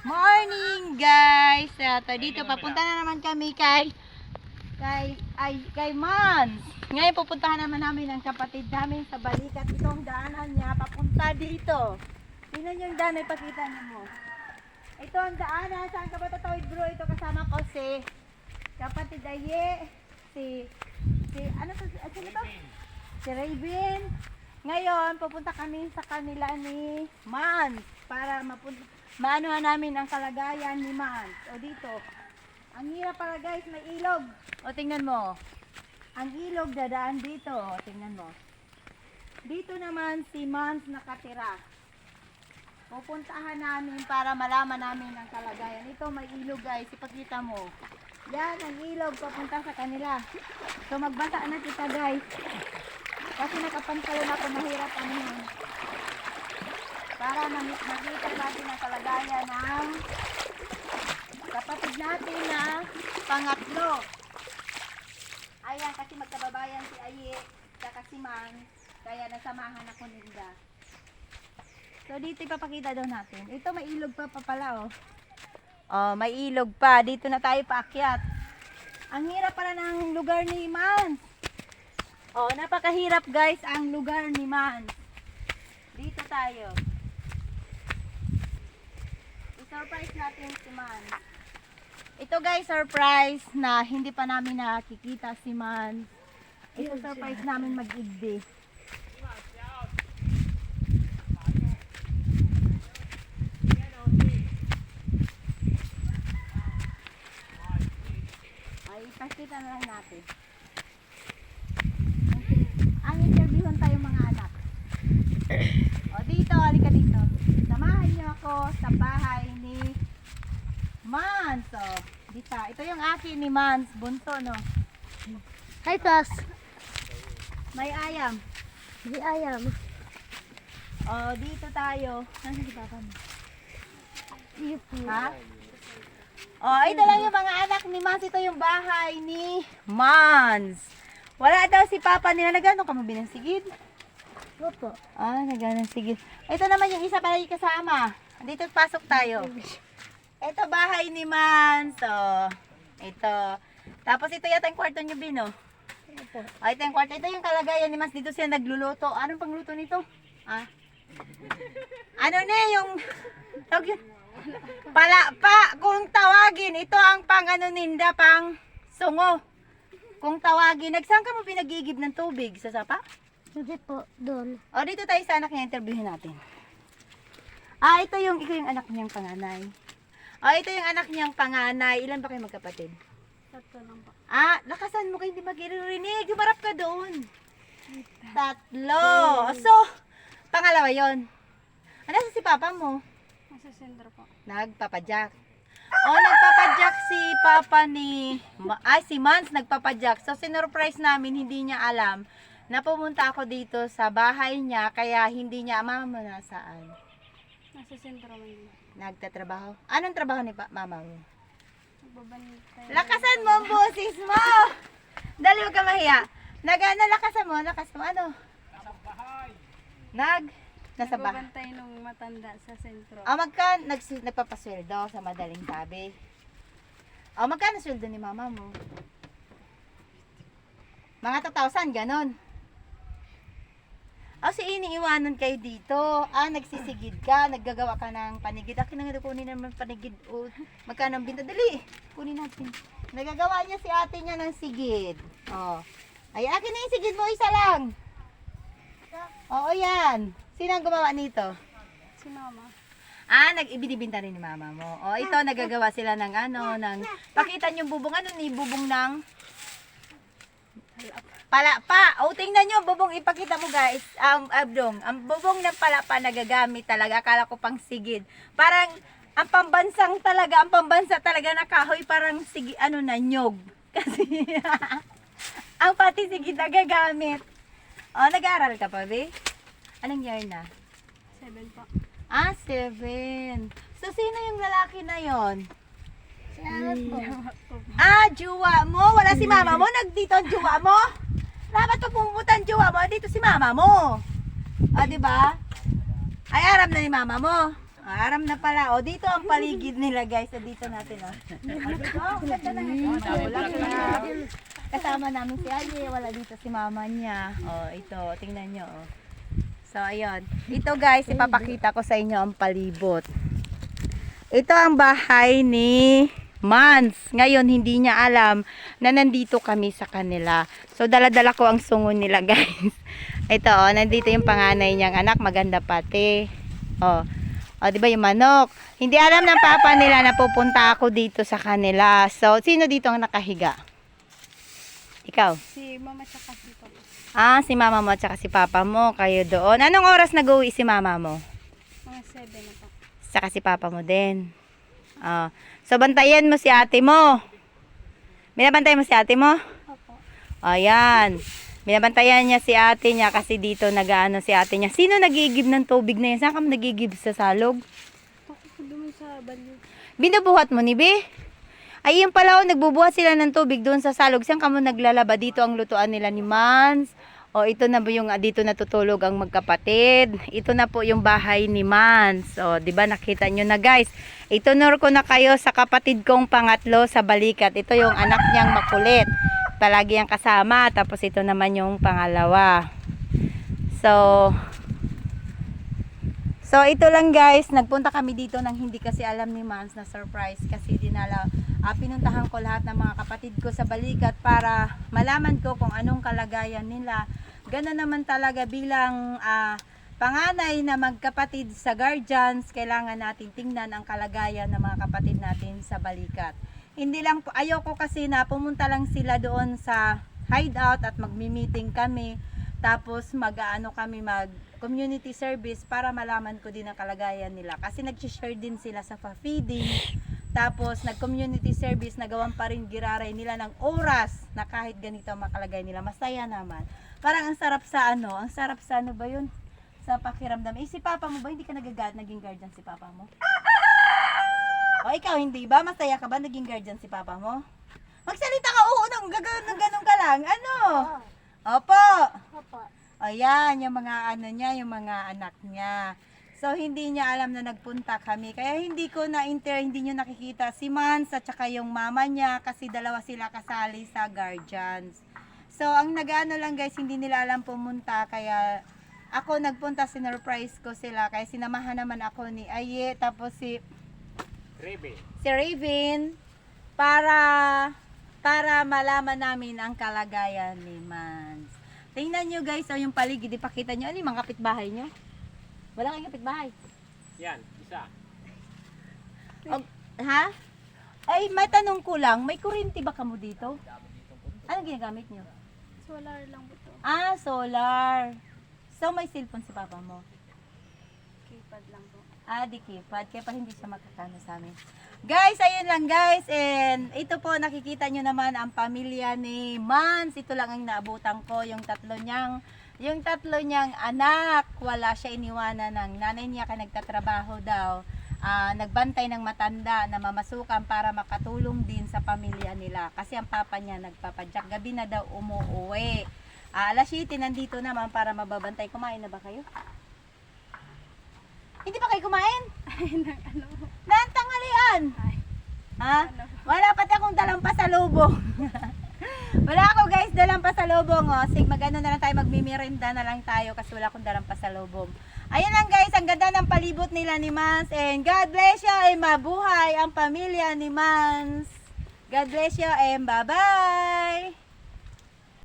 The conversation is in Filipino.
Morning guys! Dito papunta na naman kami kay Mans. Ngayon pupuntahan naman namin ang kapatid namin sa balikat. Itong daanan niya papunta dito. Tingnan niyo yung daan, ipakita niyo mo. Ito ang daanan. Saan ka ba tatawid bro? Ito kasama ko si kapatid Aye. Ano to? Si Raven. Ngayon pupunta kami sa kanila ni Mans para maanohan namin ang kalagayan ni Mans. O dito. Ang hirap pala guys, may ilog. O tingnan mo. Ang ilog dadaan dito. O tingnan mo. Dito naman si Mans nakatira. Pupuntahan namin para malaman namin ang kalagayan. Ito may ilog guys, ipakita mo. Yan ang ilog papunta sa kanila. So magbasa na kita guys. Kasi nakapantalon ako, mahirap ano yun. Para makita natin ang kalagayan ng kapatid natin na pangatlo. Ayan, kasi magkababayan si Aye at si Man, kaya nasamahan ako nila. So dito ipapakita daw natin. Ito may ilog pa pala oh. Oh, may ilog pa. Dito na tayo paakyat. Ang hirap pala ng lugar ni Man. Oh, napakahirap guys ang lugar ni Man. Dito tayo. I-surprise natin si Man. Ito guys, surprise na hindi pa namin nakikita si Man. Ito surprise namin mag-igdi. Ay, ipakita na lang natin. Ang interviewon tayo mga anak. O dito, halika dito. Samahan niyo ako sa bahay ni Mans. So, dito. Ito yung akin ni Mans. Bunso, no? Hi, Tos. May ayam. Di ayam. O, dito tayo. Ano si Papa mo? Ipo. Ha? O, ito lang yung mga anak ni Mans. Ito yung bahay ni Mans. Wala daw si Papa nila. Nagano ka mo binansigid? Opo. Ah, nagano sigid. Ito naman yung isa pala yung kasama. Dito pasok tayo. Ito bahay ni Man. So, ito. Tapos ito yata yung kwarto niyo, Bino. Opo. Oh, ito yung kwarto. Ito yung kalagayan ni Mans. Dito siya nagluluto. Anong pangluto nito? Ah? Ano na yung... Tawag yun? Palapa. Kung tawagin. Ito ang pang ano ninda, pang sungo. Kung tawagin. Saan ka mo pinagigib ng tubig? Sa sapa? Hindi po, doon. O, dito tayo sa anak niya, interviewin natin. Ah, ito yung anak niyang panganay. O, ito yung anak niyang panganay. Ilan ba kayo magkapatid? Tatlo lang po. Ah, lakasan mo kayo, hindi magiririnig. Humarap ka doon. Tatlo. So, pangalawa yon. Ano si Papa mo? Nasa sentro po. Nagpapadyak. O, nagpapadyak si Papa ni... si Mans nagpapadyak. So, sinurprise namin, hindi niya alam na pumunta ako dito sa bahay niya, kaya hindi niya mama nasaan. Nasa sentro man din. Nagtatrabaho. Anong trabaho ni mama mo? Nagbabantay. Lakasan mo ang boses mo! Dali, huwag ka mahiya. Lakasan mo, lakas mo. Ano? Nasa bahay. Nagbabantay nung matanda sa sentro. Nagpapasweldo sa madaling sabi. O, magkano sweldo ni mama mo? Mga 2,000, ganon. O, iniiwanan kayo dito. Ah, nagsisigid ka, naggagawa ka ng panigid. Akin na nga kunin naman panigid. O, magkano ang binta? Dali, kunin natin. Nagagawa niya si ate niya ng sigid. O. Ay, akin na yung sigid mo, isa lang. Oo, yan. Sino ang gumawa nito? Si mama. Ah, ibinibinta rin ni mama mo. O, ito, nagagawa sila ng pakita niyo bubong, ni bubong ng palapa. O, tingnan niyo, bubong, ipakita mo guys. Abdong, ang bubong ng palapa nagagamit talaga. Akala ko pang sigid. Parang, ang pambansa talaga na kahoy, parang nyog. Kasi, ang pati sigid nagagamit. O, nag-aaral ka pa, be? Anong year na? 7 po. Ah, 7. So, sino yung lalaki na yon? Si Arat po. Ah, juwa mo? Wala si mama mo? Nagdito ang juwa mo? Dapat pag pumunta ang juwa mo, dito si mama mo. O, diba? Ay, aram na ni mama mo. Aram na pala. O, dito ang paligid nila, guys. O, dito natin, o. Oh, ganda na. Walang na. Kasama namin si Aye. Wala dito si mama niya. O, ito. Tingnan nyo, o. So, ayun. Ito, guys, ipapakita ko sa inyo ang palibot. Ito ang bahay ni Mans. Ngayon, hindi niya alam na nandito kami sa kanila. So, dala-dala ko ang sungon nila, guys. Ito, o. Nandito yung panganay niyang anak. Maganda pati. O. O, di ba yung manok? Hindi alam ng papa nila na pupunta ako dito sa kanila. So, sino dito ang nakahiga? Ikaw? Si mama tsaka si papa. Ah, si mama mo at saka si papa mo. Kayo doon. Anong oras nag-uwi si mama mo? Mga 7 na po. Saka si papa mo din. So, bantayan mo si ate mo. Binabantayan mo si ate mo? Opo. Ayan. Binabantayan niya si ate niya kasi dito nag-ano si ate niya. Sino nagigib ng tubig na yan? Saan ka nagigib sa salog? Ako doon sa balyo. Binubuhat mo ni Be? Ay, yung pala, nagbubuhat sila ng tubig doon sa salog. Saan ka mo naglalaba? Dito ang lutuan nila ni Mans. O, ito na po yung dito natutulog ang magkapatid. Ito na po yung bahay ni Mans. O, di ba nakita nyo na, guys? Itunur ko na kayo sa kapatid kong pangatlo sa balikat. Ito yung anak niyang makulit. Palagi ang kasama. Tapos ito naman yung pangalawa. So ito lang, guys, nagpunta kami dito nang hindi kasi alam ni Mans na surprise kasi pinuntahan ko lahat ng mga kapatid ko sa balikat para malaman ko kung anong kalagayan nila. Gano'n naman talaga bilang panganay na magkapatid sa guardians, kailangan natin tingnan ang kalagayan ng mga kapatid natin sa balikat. Hindi lang po, ayoko kasi na pumunta lang sila doon sa hideout at magmi-meeting kami. Tapos mag community service para malaman ko din ang kalagayan nila. Kasi nag-share din sila sa feeding. Tapos nag-community service, nagawan pa rin giraray nila ng oras na kahit ganito ang makalagay nila. Masaya naman. Parang ang sarap sa ano ba yun? Sa pakiramdam. Si papa mo ba, hindi ka naging guardian si papa mo? O ikaw, hindi ba? Masaya ka ba naging guardian si papa mo? Magsalita ka, oo, nang ganun ka lang. Ano? Opo. Opo. Ayan, yung mga yung mga anak niya. So, hindi niya alam na nagpunta kami. Kaya hindi nyo nakikita si Mans at saka yung mama niya kasi dalawa sila kasali sa guardians. So, ang nag-ano lang, guys, hindi nila alam pumunta. Kaya ako nagpunta, sinurprise ko sila. Kaya sinamahan naman ako ni Aye, tapos si Raven para malaman namin ang kalagayan ni Mans. Tingnan nyo, guys, yung paligid, ipakita nyo. Ano yung mga kapitbahay nyo? Wala kayong kapitbahay? Yan, isa. Ha? Ay, may tanong ko lang, may kuryente ba kamo dito? Anong ginagamit nyo? Solar lang po to. Solar. So, may cellphone si papa mo? Keypad lang po. Di keypad. Kaya pa hindi siya makakano sa amin. Guys, ayun lang, guys. And ito po, nakikita nyo naman ang pamilya ni Mans. Ito lang ang naabutan ko. Yung tatlo niyang anak. Wala siya iniwanan ng nanay niya kaya nagtatrabaho daw. Nagbantay ng matanda na mamasukan para makatulong din sa pamilya nila. Kasi ang papa niya nagpapadyak. Gabi na daw umuuwi. Alas 7 nandito naman para mababantay. Kumain na ba kayo? Hindi pa kayo kumain? Nang tanghalian? Ha? Wala pati akong dalang pasalubong. Wala ako, guys, dalang pasalubong. Mag-ano na lang tayo, magmimirinda na lang tayo kasi wala akong dalang pasalubong. Ayun lang, guys, ang ganda ng palibot nila ni Mans. And God bless you and mabuhay ang pamilya ni Mans. God bless you and bye-bye.